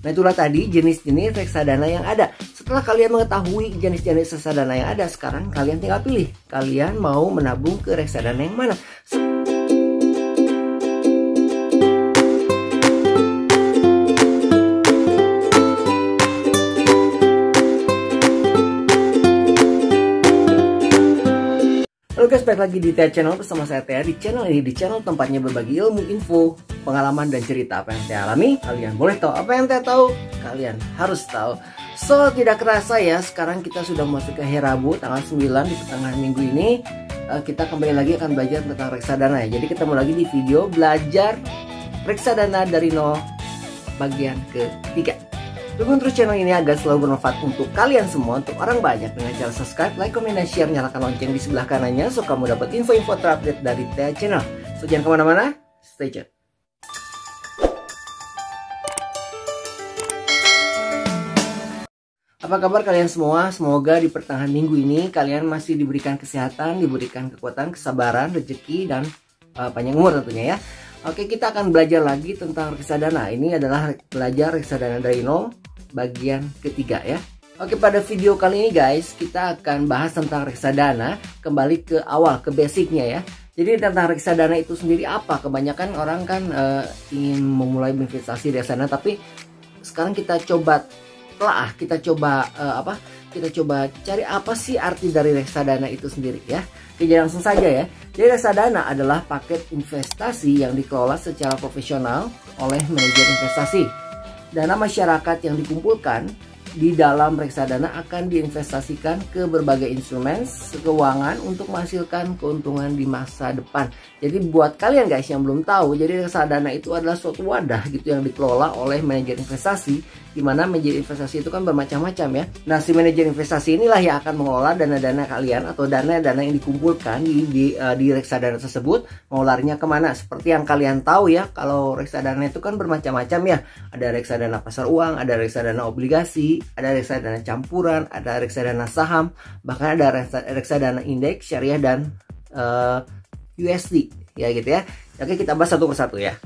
Nah, itulah tadi jenis-jenis reksadana yang ada. Setelah kalian mengetahui jenis-jenis reksadana yang ada, sekarang kalian tinggal pilih. Kalian mau menabung ke reksadana yang mana? Halo guys, balik lagi di Tea Channel bersama saya Tea. Di channel ini, di channel tempatnya berbagi ilmu, info, pengalaman, dan cerita. Apa yang Tea alami, kalian boleh tahu. Apa yang Tea tahu, kalian harus tahu. So, tidak kerasa ya, sekarang kita sudah masuk ke hari Rabu, tanggal 9 di pertengahan minggu ini. Kita kembali lagi akan belajar tentang reksadana ya. Jadi ketemu lagi di video belajar reksadana dari nol bagian ketiga. Dukung terus channel ini agar selalu bermanfaat untuk kalian semua, untuk orang banyak, dengan cara subscribe, like, komen, dan share. Nyalakan lonceng di sebelah kanannya so kamu dapat info-info terupdate dari Tea Channel. So jangan kemana-mana, stay tune. Apa kabar kalian semua? Semoga di pertengahan minggu ini kalian masih diberikan kesehatan, diberikan kekuatan, kesabaran, rezeki, dan panjang umur tentunya ya. Oke, kita akan belajar lagi tentang reksadana. Ini adalah belajar reksadana dari nol bagian ketiga ya. Oke, pada video kali ini guys, kita akan bahas tentang reksadana. Kembali ke awal, ke basicnya ya. Jadi tentang reksadana itu sendiri apa? Kebanyakan orang kan ingin memulai investasi di reksadana, tapi sekarang kita coba telah, kita coba cari apa sih arti dari reksadana itu sendiri ya. Oke, langsung saja ya. Jadi reksadana adalah paket investasi yang dikelola secara profesional oleh manajer investasi. Dana masyarakat yang dikumpulkan di dalam reksadana akan diinvestasikan ke berbagai instrumen keuangan untuk menghasilkan keuntungan di masa depan. Jadi buat kalian guys yang belum tahu, jadi reksadana itu adalah suatu wadah gitu yang dikelola oleh manajer investasi, di mana manajer investasi itu kan bermacam-macam ya. Nah, si manajer investasi inilah yang akan mengelola dana-dana kalian atau dana-dana yang dikumpulkan di reksadana tersebut, mau larinya kemana? Seperti yang kalian tahu ya, kalau reksadana itu kan bermacam-macam ya. Ada reksadana pasar uang, ada reksadana obligasi, ada reksadana campuran, ada reksadana saham, bahkan ada reksadana indeks, syariah, dan USD ya gitu ya. Oke, kita bahas satu persatu ya.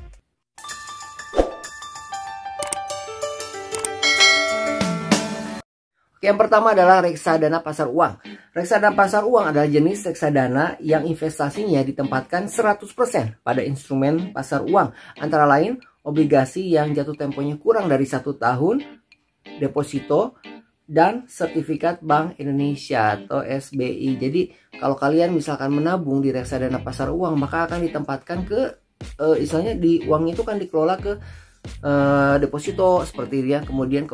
Oke, yang pertama adalah reksadana pasar uang. Reksadana pasar uang adalah jenis reksadana yang investasinya ditempatkan 100% pada instrumen pasar uang, antara lain obligasi yang jatuh temponya kurang dari 1 tahun, deposito, dan sertifikat Bank Indonesia atau SBI. Jadi kalau kalian misalkan menabung di reksadana pasar uang, maka akan ditempatkan ke istilahnya di uang itu kan dikelola ke deposito seperti itu ya, kemudian ke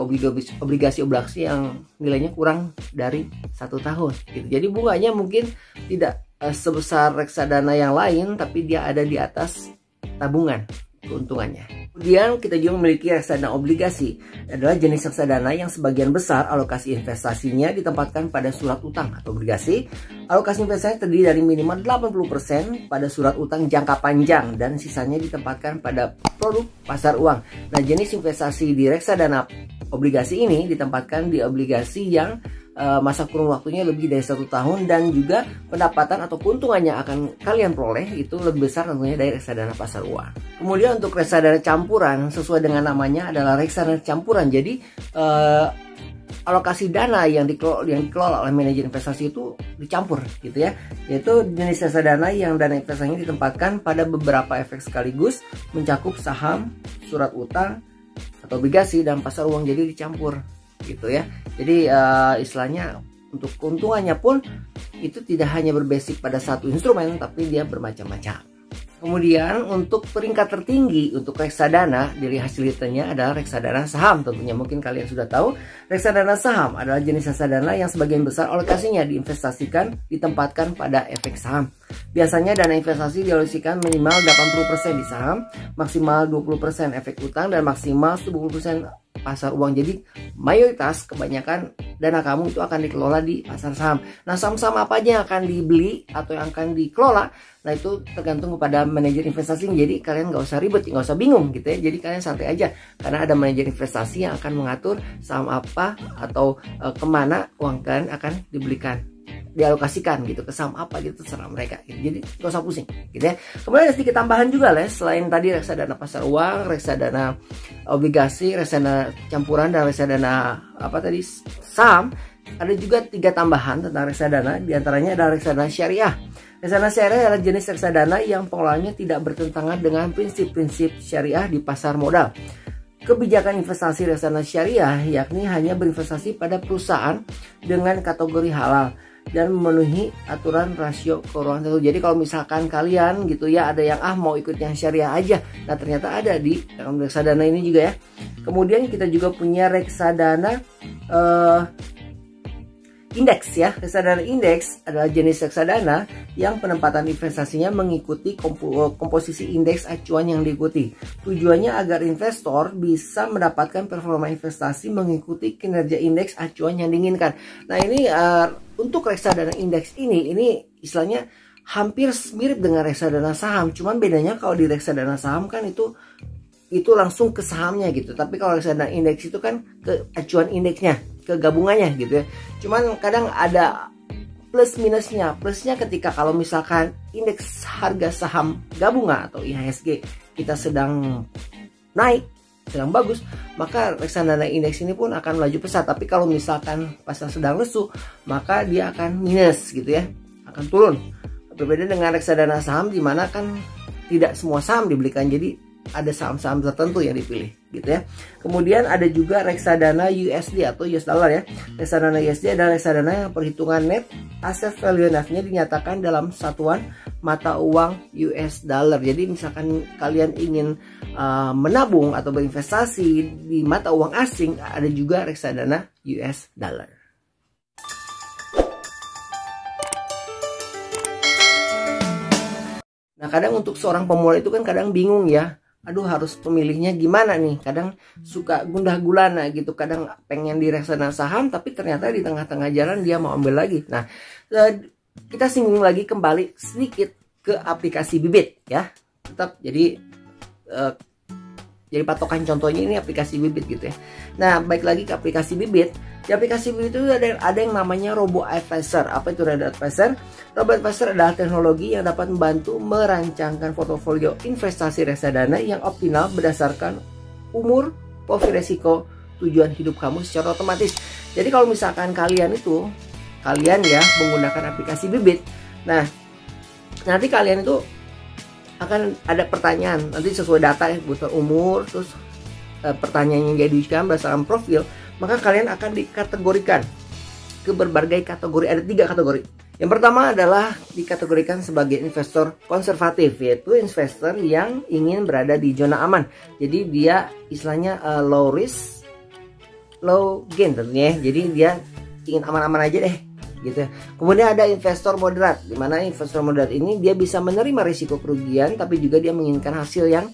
obligasi yang nilainya kurang dari 1 tahun gitu. Jadi bunganya mungkin tidak sebesar reksadana yang lain, tapi dia ada di atas tabungan keuntungannya. Kemudian kita juga memiliki reksadana obligasi, adalah jenis reksadana yang sebagian besar alokasi investasinya ditempatkan pada surat utang atau obligasi. Alokasi investasi terdiri dari minimal 80% pada surat utang jangka panjang dan sisanya ditempatkan pada produk pasar uang. Nah, jenis investasi di reksadana obligasi ini ditempatkan di obligasi yang masa kurun waktunya lebih dari 1 tahun, dan juga pendapatan atau keuntungannya akan kalian peroleh itu lebih besar tentunya dari reksadana pasar uang. Kemudian untuk reksadana campuran, sesuai dengan namanya adalah reksadana campuran. Jadi alokasi dana yang dikelola oleh manajer investasi itu dicampur gitu ya. Yaitu jenis reksadana yang dana investasinya ditempatkan pada beberapa efek sekaligus, mencakup saham, surat utang atau obligasi, dan pasar uang. Jadi dicampur gitu ya. Jadi istilahnya untuk keuntungannya pun itu tidak hanya berbasis pada satu instrumen, tapi dia bermacam-macam. Kemudian untuk peringkat tertinggi untuk reksadana dari hasil returnnya adalah reksadana saham. Tentunya mungkin kalian sudah tahu, reksadana saham adalah jenis reksadana yang sebagian besar alokasinya diinvestasikan ditempatkan pada efek saham. Biasanya dana investasi dialokasikan minimal 80% di saham, maksimal 20% efek utang, dan maksimal 10% pasar uang. Jadi mayoritas kebanyakan dana kamu itu akan dikelola di pasar saham. Nah, saham-saham apa aja yang akan dibeli atau yang akan dikelola, nah itu tergantung kepada manajer investasi. Jadi kalian nggak usah ribet, nggak usah bingung gitu ya. Jadi kalian santai aja, karena ada manajer investasi yang akan mengatur saham apa atau kemana uang kalian akan dibelikan. dialokasikan gitu ke saham apa gitu, terserah mereka gitu. Jadi gak usah pusing gitu ya. Kemudian ada sedikit tambahan juga lah, selain tadi reksadana pasar uang, reksadana obligasi, reksadana campuran, dan reksadana apa tadi saham, ada juga 3 tambahan tentang reksadana. Di antaranya ada reksadana syariah. Reksadana syariah adalah jenis reksadana yang pengelolaannya tidak bertentangan dengan prinsip-prinsip syariah di pasar modal. Kebijakan investasi reksadana syariah yakni hanya berinvestasi pada perusahaan dengan kategori halal dan memenuhi aturan rasio keuangan tertentu. Jadi kalau misalkan kalian gitu ya, ada yang mau ikut yang syariah aja, nah ternyata ada di reksadana ini juga ya. Kemudian kita juga punya reksadana indeks ya. Reksadana indeks adalah jenis reksadana yang penempatan investasinya mengikuti komposisi indeks acuan yang diikuti. Tujuannya agar investor bisa mendapatkan performa investasi mengikuti kinerja indeks acuan yang diinginkan. Nah ini untuk reksadana indeks ini istilahnya hampir mirip dengan reksadana saham. Cuman bedanya kalau di reksadana saham kan itu langsung ke sahamnya gitu. Tapi kalau reksadana indeks itu kan ke acuan indeksnya, ke gabungannya gitu ya. Cuman kadang ada plus minusnya. Plusnya ketika kalau misalkan indeks harga saham gabungan atau IHSG kita sedang naik, sedang bagus, maka reksadana indeks ini pun akan melaju pesat. Tapi kalau misalkan pasar sedang lesu, maka dia akan minus gitu ya, akan turun. Berbeda dengan reksadana saham di mana kan tidak semua saham dibelikan, jadi ada saham-saham tertentu yang dipilih gitu ya. Kemudian ada juga reksadana USD atau US dollar ya. Reksadana USD adalah reksadana yang perhitungan net asset value nya dinyatakan dalam satuan mata uang US dollar. Jadi misalkan kalian ingin menabung atau berinvestasi di mata uang asing, ada juga reksadana US dollar. Nah kadang untuk seorang pemula itu kan kadang bingung ya, aduh harus pemilihnya gimana nih, kadang suka gundah gulana gitu, kadang pengen di reksadana saham tapi ternyata di tengah-tengah jalan dia mau ambil lagi. Nah kita singgung lagi kembali sedikit ke aplikasi Bibit ya, tetap jadi patokan contohnya ini aplikasi Bibit gitu ya. Nah baik lagi ke aplikasi Bibit. Di aplikasi Bibit itu ada yang namanya Robo Advisor. Apa itu Robo Advisor? Robo Advisor adalah teknologi yang dapat membantu merancangkan portofolio investasi reksadana yang optimal berdasarkan umur, profil resiko, tujuan hidup kamu secara otomatis. Jadi kalau misalkan kalian ya menggunakan aplikasi Bibit, nah nanti kalian itu akan ada pertanyaan nanti sesuai data ya, butuh umur, terus pertanyaan yang diajukan berdasarkan profil, maka kalian akan dikategorikan ke berbagai kategori. Ada 3 kategori. Yang pertama adalah dikategorikan sebagai investor konservatif, yaitu investor yang ingin berada di zona aman. Jadi dia istilahnya low risk, low gain tentunya. Jadi dia ingin aman-aman aja deh gitu. Kemudian ada investor moderat, di mana investor moderat ini dia bisa menerima risiko kerugian tapi juga dia menginginkan hasil yang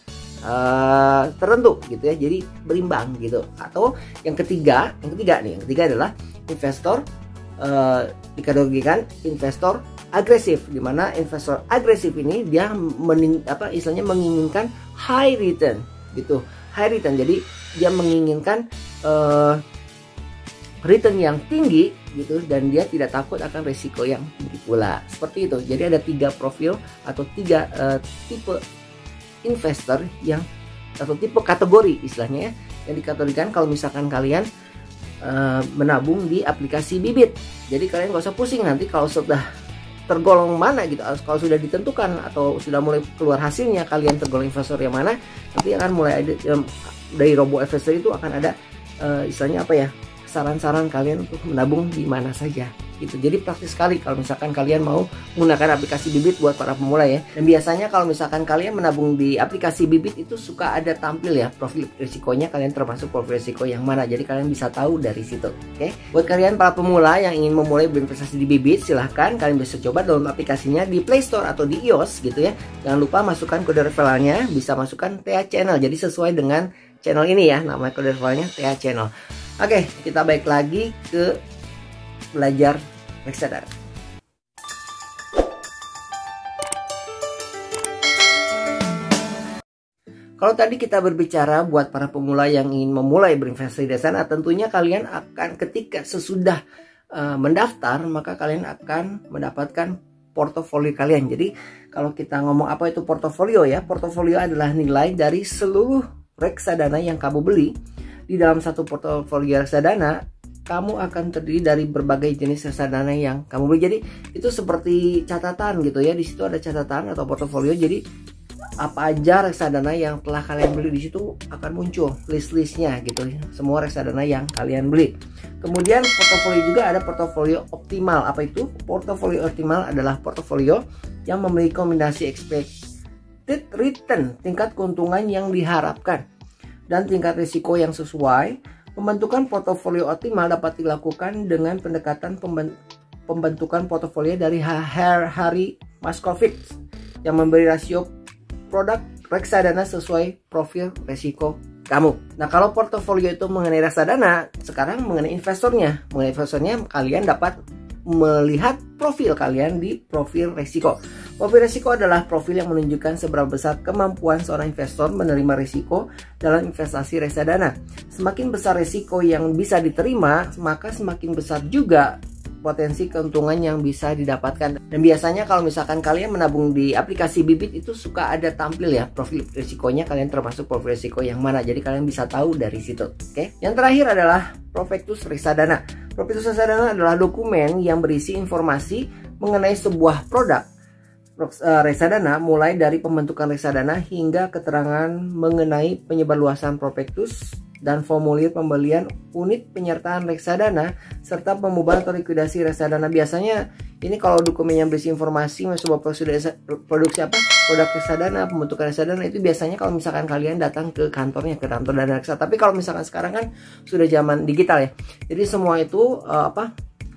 tertentu gitu ya, jadi berimbang gitu. Atau yang ketiga adalah investor dikategorikan investor agresif, di mana investor agresif ini dia istilahnya menginginkan high return gitu, high return. Jadi dia menginginkan return yang tinggi gitu, dan dia tidak takut akan risiko yang tinggi pula. Seperti itu. Jadi ada 3 profil atau 3 tipe investor atau tipe kategori istilahnya ya, yang dikategorikan kalau misalkan kalian menabung di aplikasi Bibit. Jadi kalian gak usah pusing nanti kalau sudah tergolong mana gitu, kalau sudah ditentukan atau sudah mulai keluar hasilnya kalian tergolong investor yang mana, nanti akan mulai ada dari Robo Advisor itu akan ada istilahnya apa ya, saran-saran kalian untuk menabung di mana saja gitu. Jadi praktis sekali kalau misalkan kalian mau menggunakan aplikasi Bibit buat para pemula ya. Dan biasanya kalau misalkan kalian menabung di aplikasi Bibit itu suka ada tampil ya profil risikonya, kalian termasuk profil risiko yang mana. Jadi kalian bisa tahu dari situ. Oke. Buat kalian para pemula yang ingin memulai berinvestasi di Bibit, silahkan kalian bisa coba download aplikasinya di Play Store atau di iOS gitu ya. Jangan lupa masukkan kode referralnya, bisa masukkan TA Channel. Jadi sesuai dengan channel ini ya, nama kode referralnya TA Channel. Oke, kita balik lagi ke belajar reksadana. Kalau tadi kita berbicara buat para pemula yang ingin memulai berinvestasi di sana, tentunya kalian akan ketika sesudah mendaftar, maka kalian akan mendapatkan portofolio kalian. Jadi kalau kita ngomong apa itu portofolio ya, portofolio adalah nilai dari seluruh reksadana yang kamu beli. Di dalam satu portofolio reksadana, kamu akan terdiri dari berbagai jenis reksadana yang kamu beli. Jadi itu seperti catatan gitu ya. Di situ ada catatan atau portofolio. Jadi apa aja reksadana yang telah kalian beli, di situ akan muncul list-listnya gitu, semua reksadana yang kalian beli. Kemudian portofolio juga ada portofolio optimal. Apa itu? Portofolio optimal adalah portofolio yang memiliki kombinasi expected return, tingkat keuntungan yang diharapkan, dan tingkat risiko yang sesuai. Pembentukan portofolio optimal dapat dilakukan dengan pendekatan pembentukan portofolio dari Harry Maskovich yang memberi rasio produk reksadana sesuai profil risiko kamu. Nah, kalau portofolio itu mengenai reksadana, sekarang mengenai investornya. Mengenai investornya, kalian dapat melihat profil kalian di profil risiko. Profil risiko adalah profil yang menunjukkan seberapa besar kemampuan seorang investor menerima risiko dalam investasi reksadana. Semakin besar risiko yang bisa diterima, maka semakin besar juga potensi keuntungan yang bisa didapatkan. Dan biasanya kalau misalkan kalian menabung di aplikasi Bibit, itu suka ada tampil ya profil risikonya, kalian termasuk profil risiko yang mana. Jadi kalian bisa tahu dari situ. Oke. Yang terakhir adalah prospektus reksadana. Prospektus reksadana adalah dokumen yang berisi informasi mengenai sebuah produk reksadana, mulai dari pembentukan reksadana hingga keterangan mengenai penyebarluasan prospektus dan formulir pembelian unit penyertaan reksadana serta pembubaran atau likuidasi reksadana. Biasanya ini kalau dokumen yang berisi informasi sebuah produksi apa, produk reksadana, pembentukan reksadana, itu biasanya kalau misalkan kalian datang ke kantornya, ke kantor dana reksadana. Tapi kalau misalkan sekarang kan sudah zaman digital ya, jadi semua itu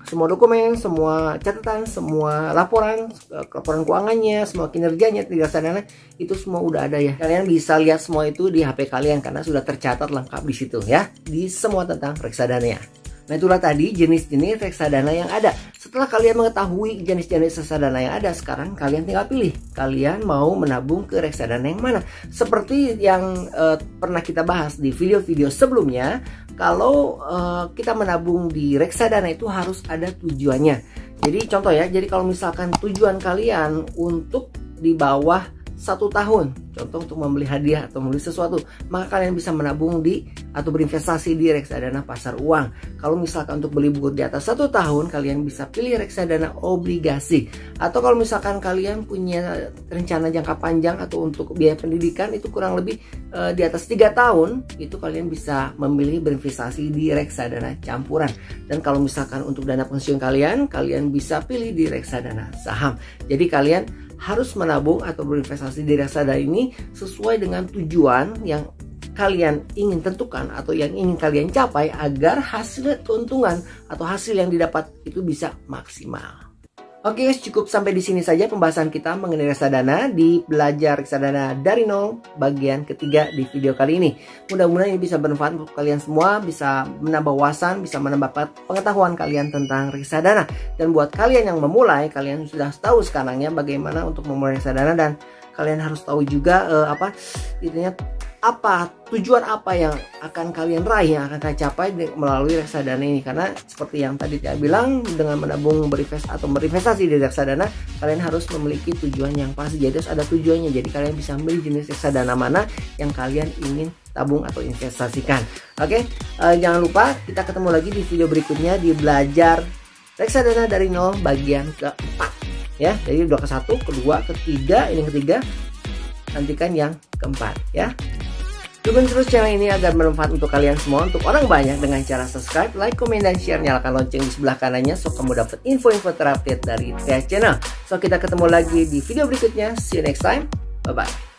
semua dokumen, semua catatan, semua laporan keuangannya, semua kinerjanya di reksadana itu semua udah ada ya. Kalian bisa lihat semua itu di HP kalian karena sudah tercatat lengkap di situ ya, di semua tentang reksadana. Nah, itulah tadi jenis-jenis reksadana yang ada. Setelah kalian mengetahui jenis-jenis reksadana yang ada, sekarang kalian tinggal pilih. Kalian mau menabung ke reksadana yang mana? Seperti yang pernah kita bahas di video-video sebelumnya, kalau kita menabung di reksadana itu harus ada tujuannya. Jadi contoh ya, jadi kalau misalkan tujuan kalian untuk di bawah 1 tahun, contoh untuk membeli hadiah atau membeli sesuatu, maka kalian bisa menabung di atau berinvestasi di reksadana pasar uang. Kalau misalkan untuk beli buku di atas 1 tahun, kalian bisa pilih reksadana obligasi. Atau kalau misalkan kalian punya rencana jangka panjang atau untuk biaya pendidikan itu kurang lebih di atas 3 tahun, itu kalian bisa memilih berinvestasi di reksadana campuran. Dan kalau misalkan untuk dana pensiun kalian bisa pilih di reksadana saham. Jadi kalian harus menabung atau berinvestasi di reksadana ini sesuai dengan tujuan yang kalian ingin tentukan atau yang ingin kalian capai, agar hasil keuntungan atau hasil yang didapat itu bisa maksimal. Oke guys, cukup sampai di sini saja pembahasan kita mengenai reksadana di Belajar Reksadana dari Nol bagian ketiga di video kali ini. Mudah-mudahan ini bisa bermanfaat untuk kalian semua, bisa menambah wawasan, bisa menambah pengetahuan kalian tentang reksadana. Dan buat kalian yang memulai, kalian sudah tahu sekarang ya bagaimana untuk memulai reksadana, dan kalian harus tahu juga tujuan apa yang akan kalian raih, yang akan kalian capai melalui reksadana ini. Karena seperti yang tadi saya bilang, dengan menabung berinvestasi di reksadana, kalian harus memiliki tujuan yang pasti. Jadi harus ada tujuannya. Jadi kalian bisa memilih jenis reksadana mana yang kalian ingin tabung atau investasikan. Oke, jangan lupa kita ketemu lagi di video berikutnya di Belajar Reksadana dari Nol bagian keempat ya. Jadi udah ke 1, kedua, ketiga, ini ketiga. Nantikan yang keempat ya. Dukung terus channel ini agar bermanfaat untuk kalian semua, untuk orang banyak, dengan cara subscribe, like, komen, dan share. Nyalakan lonceng di sebelah kanannya so kamu dapat info-info terupdate dari TH Channel. So kita ketemu lagi di video berikutnya. See you next time. Bye-bye.